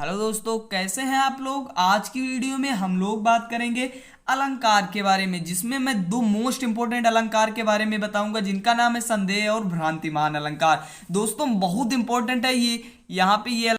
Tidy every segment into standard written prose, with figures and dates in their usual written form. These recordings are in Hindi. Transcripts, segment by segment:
हेलो दोस्तों, कैसे हैं आप लोग। आज की वीडियो में हम लोग बात करेंगे अलंकार के बारे में, जिसमें मैं दो मोस्ट इंपॉर्टेंट अलंकार के बारे में बताऊंगा, जिनका नाम है संदेह और भ्रांतिमान अलंकार। दोस्तों बहुत इंपॉर्टेंट है ये। यहाँ पे ये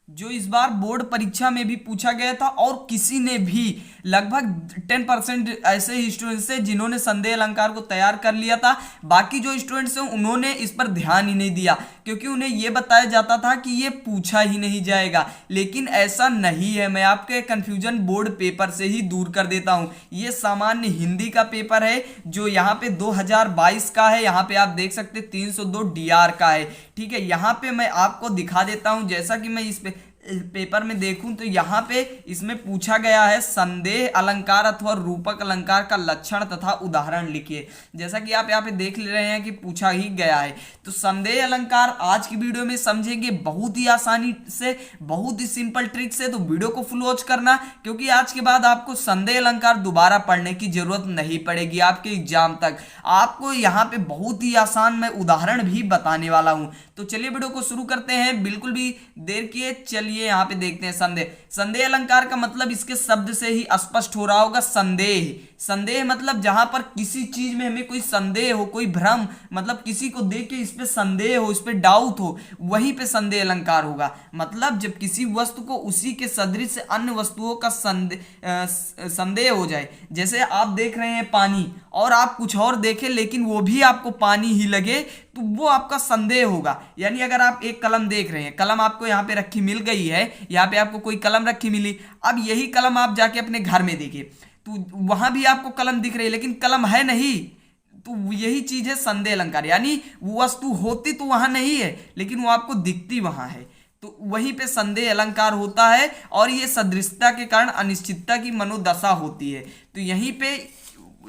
जो इस बार बोर्ड परीक्षा में भी पूछा गया था, और किसी ने भी लगभग 10% ऐसे ही स्टूडेंट्स थे जिन्होंने संदेह अलंकार को तैयार कर लिया था। बाकी जो स्टूडेंट्स हैं उन्होंने इस पर ध्यान ही नहीं दिया, क्योंकि उन्हें यह बताया जाता था कि ये पूछा ही नहीं जाएगा। लेकिन ऐसा नहीं है। मैं आपके कंफ्यूजन बोर्ड पेपर से ही दूर कर देता हूं। ये सामान्य हिंदी का पेपर है जो यहाँ पे 2022 का है। यहाँ पे आप देख सकते 302 डीआर का है। ठीक है, यहाँ पे मैं आपको दिखा देता हूं। जैसा कि मैं इस पे पेपर में देखूं तो यहाँ पे इसमें पूछा गया है संदेह अलंकार अथवा रूपक अलंकार का लक्षण तथा उदाहरण लिखिए। जैसा कि आप यहाँ पे देख ले रहे हैं कि पूछा ही गया है। तो संदेह अलंकार आज की वीडियो में समझेंगे बहुत ही आसानी से, बहुत ही सिंपल ट्रिक से। तो वीडियो को फुल वॉच करना, क्योंकि आज के बाद आपको संदेह अलंकार दोबारा पढ़ने की जरूरत नहीं पड़ेगी आपके एग्जाम तक। आपको यहाँ पे बहुत ही आसान मैं उदाहरण भी बताने वाला हूं। तो चलिए वीडियो को शुरू करते हैं, बिल्कुल भी देर किए चलिए यहाँ पे देखते हैं संदेह। संदेह अलंकार का मतलब इसके शब्द से ही स्पष्ट हो रहा होगा। संदेह, संदेह मतलब जहां पर किसी चीज में हमें कोई संदेह हो, कोई भ्रम, मतलब किसी को देख के इस पे संदेह हो, इस पे डाउट हो, वहीं पे संदेह अलंकार होगा। मतलब जब किसी वस्तु को उसी के सदृश अन्य वस्तुओं का संदेह हो जाए। जैसे आप देख रहे हैं पानी और आप कुछ और देखें लेकिन वो भी आपको पानी ही लगे, तो वो आपका संदेह होगा। यानी अगर आप एक कलम देख रहे हैं, कलम आपको यहाँ पे रखी मिल गई है, यहाँ पे आपको कोई कलम रखी मिली, अब यही कलम आप जाके अपने घर में देखिए तो वहां भी आपको कलम दिख रही है लेकिन कलम है नहीं। तो यही चीज है संदेह अलंकार। यानी वो वस्तु होती तो वहां नहीं है लेकिन वो आपको दिखती वहां है, तो वहीं पे संदेह अलंकार होता है। और ये सदृशता के कारण अनिश्चितता की मनोदशा होती है। तो यहीं पे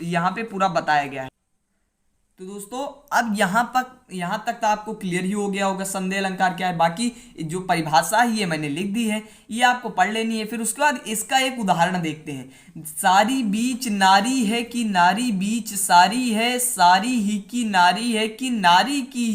यहाँ पे पूरा बताया गया है। तो दोस्तों अब यहाँ तक तो आपको क्लियर ही हो गया होगा संदेह अलंकार क्या है। बाकी जो परिभाषा है ये मैंने लिख दी है, ये आपको पढ़ लेनी है। फिर उसके बाद इसका एक उदाहरण देखते हैं। सारी बीच नारी है कि नारी बीच सारी है, सारी ही की नारी है कि नारी की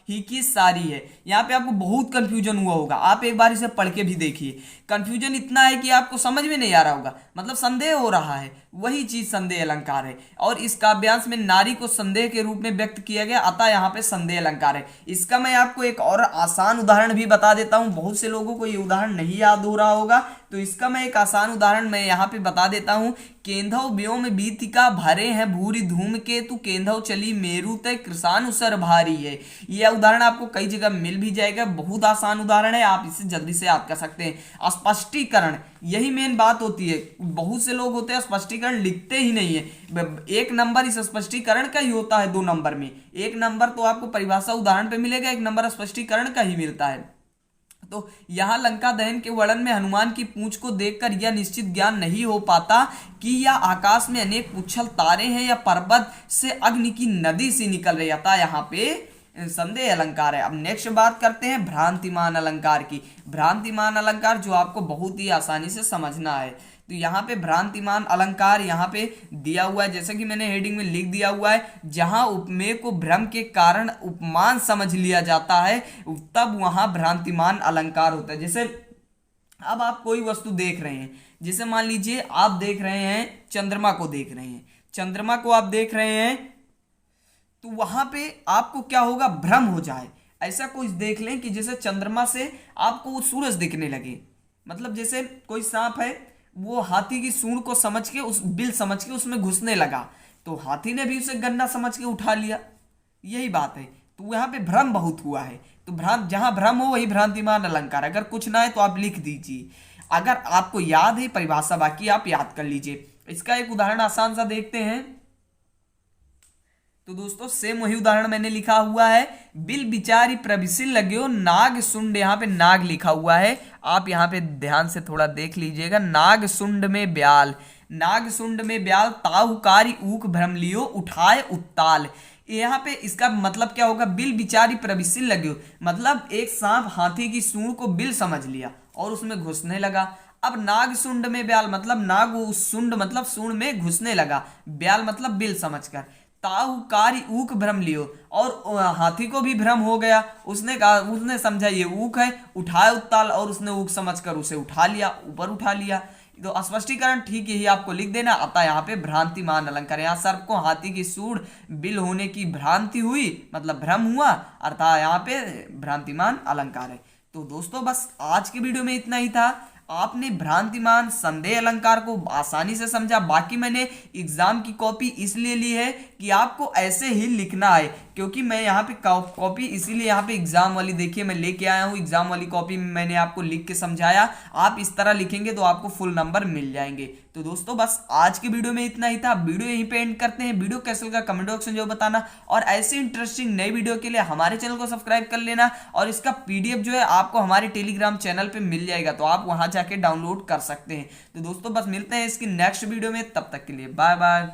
ही की सारी है। यहाँ पे आपको बहुत कंफ्यूजन हुआ होगा, आप एक बार इसे पढ़ के भी देखिए। कंफ्यूजन इतना है कि आपको समझ में नहीं आ रहा होगा, मतलब संदेह हो रहा है, वही चीज संदेह अलंकार है। और इस काव्यांश में नारी को संदेह के रूप में व्यक्त किया गया, अतः यहाँ पे संदेह अलंकार है। इसका मैं आपको एक और आसान उदाहरण भी बता देता हूं। बहुत से लोगों को ये उदाहरण नहीं याद हो रहा होगा, तो इसका मैं एक आसान उदाहरण मैं यहाँ पे बता देता हूं। केंधव व्योम बीतिका भरे हैं भूरी धूम के, तू केंधव चली मेरू तय कृसान उसर भारी है। यह उदाहरण आपको कई जगह मिल भी जाएगा। बहुत आसान उदाहरण है, आप इसे जल्दी से याद कर सकते हैं। स्पष्टीकरण, यही मेन बात होती है। बहुत से लोग होते हैं स्पष्टीकरण लिखते ही नहीं है। एक नंबर इस स्पष्टीकरण का ही होता है 2 नंबर में। एक नंबर तो आपको परिभाषा उदाहरण पे मिलेगा, एक नंबर स्पष्टीकरण का ही मिलता है। तो यहाँ लंका दहन के वर्णन में हनुमान की पूंछ को देखकर यह निश्चित ज्ञान नहीं हो पाता कि यह आकाश में अनेक उछल तारे हैं या पर्वत से अग्नि की नदी से निकल रही था। यहाँ पे संदेह अलंकार है। अब नेक्स्ट बात करते हैं भ्रांतिमान अलंकार की। भ्रांतिमान अलंकार जो आपको बहुत ही आसानी से समझना है। तो यहाँ पे भ्रांतिमान अलंकार यहाँ पे दिया हुआ है, जैसे कि मैंने हेडिंग में लिख दिया हुआ है, जहां उपमेय को भ्रम के कारण उपमान समझ लिया जाता है तब वहां भ्रांतिमान अलंकार होता है। जैसे अब आप कोई वस्तु देख रहे हैं, जैसे मान लीजिए आप देख रहे हैं चंद्रमा को देख रहे हैं, चंद्रमा को आप देख रहे हैं, तो वहां पे आपको क्या होगा, भ्रम हो जाए। ऐसा कुछ देख लें कि जैसे चंद्रमा से आपको वो सूरज दिखने लगे। मतलब जैसे कोई सांप है, वो हाथी की सूंड को समझ के, उस बिल समझ के उसमें घुसने लगा, तो हाथी ने भी उसे गन्ना समझ के उठा लिया। यही बात है। तो यहाँ पे भ्रम बहुत हुआ है। तो जहां भ्रम हो वही भ्रांतिमान अलंकार। अगर कुछ ना है तो आप लिख दीजिए, अगर आपको याद है परिभाषा, बाकी आप याद कर लीजिए। इसका एक उदाहरण आसान सा देखते हैं। तो दोस्तों सेम वही उदाहरण मैंने लिखा हुआ है। बिल बिचारी प्रभिसिल लग्यो नाग सुंड, यहाँ पे नाग लिखा हुआ है, आप यहाँ पे ध्यान से थोड़ा देख लीजिएगा। नाग सुंड में ब्याल, नाग सुंड में ब्याल ताहुकारी ऊख भ्रम लियो उठाए उत्ताल। यहाँ पे इसका मतलब क्या होगा, बिल बिचारी प्रभिसिल लग्यो, मतलब एक सांप हाथी की सूंड को बिल समझ लिया और उसमें घुसने लगा। अब नाग सुंड में ब्याल मतलब नाग उस सुंड मतलब सूंड में घुसने लगा, ब्याल मतलब बिल समझकर। ताहु कार्य ऊक भ्रम लियो। और हाथी को भी भ्रम हो गया, उसने कहा, उसने समझा ये ऊक है, उठाया उत्ताल और उसने ऊक समझकर उसे उठा लिया, ऊपर उठा लिया। तो स्पष्टीकरण ठीक यही आपको लिख देना। अतः यहाँ पे भ्रांतिमान अलंकार, यहाँ सर्प को हाथी की सूंड बिल होने की भ्रांति हुई, मतलब भ्रम हुआ, अर्थात यहाँ पे भ्रांतिमान अलंकार है। तो दोस्तों बस आज की वीडियो में इतना ही था। आपने भ्रांतिमान संदेह अलंकार को आसानी से समझा। बाकी मैंने एग्जाम की कॉपी इसलिए ली है कि आपको ऐसे ही लिखना है, क्योंकि मैं यहाँ पे कॉपी इसीलिए यहाँ पे एग्जाम वाली देखिए मैं लेके आया हूँ। एग्जाम वाली कॉपी में मैंने आपको लिख के समझाया, आप इस तरह लिखेंगे तो आपको फुल नंबर मिल जाएंगे। तो दोस्तों बस आज की वीडियो में इतना ही था। वीडियो यहीं पे एंड करते हैं। वीडियो कैसे लगा कमेंट बॉक्स में जो बताना, और ऐसे इंटरेस्टिंग नई वीडियो के लिए हमारे चैनल को सब्सक्राइब कर लेना। और इसका पीडीएफ जो है आपको हमारे टेलीग्राम चैनल पे मिल जाएगा, तो आप वहां जाके डाउनलोड कर सकते हैं। तो दोस्तों बस मिलते हैं इसकी नेक्स्ट वीडियो में, तब तक के लिए बाय बाय।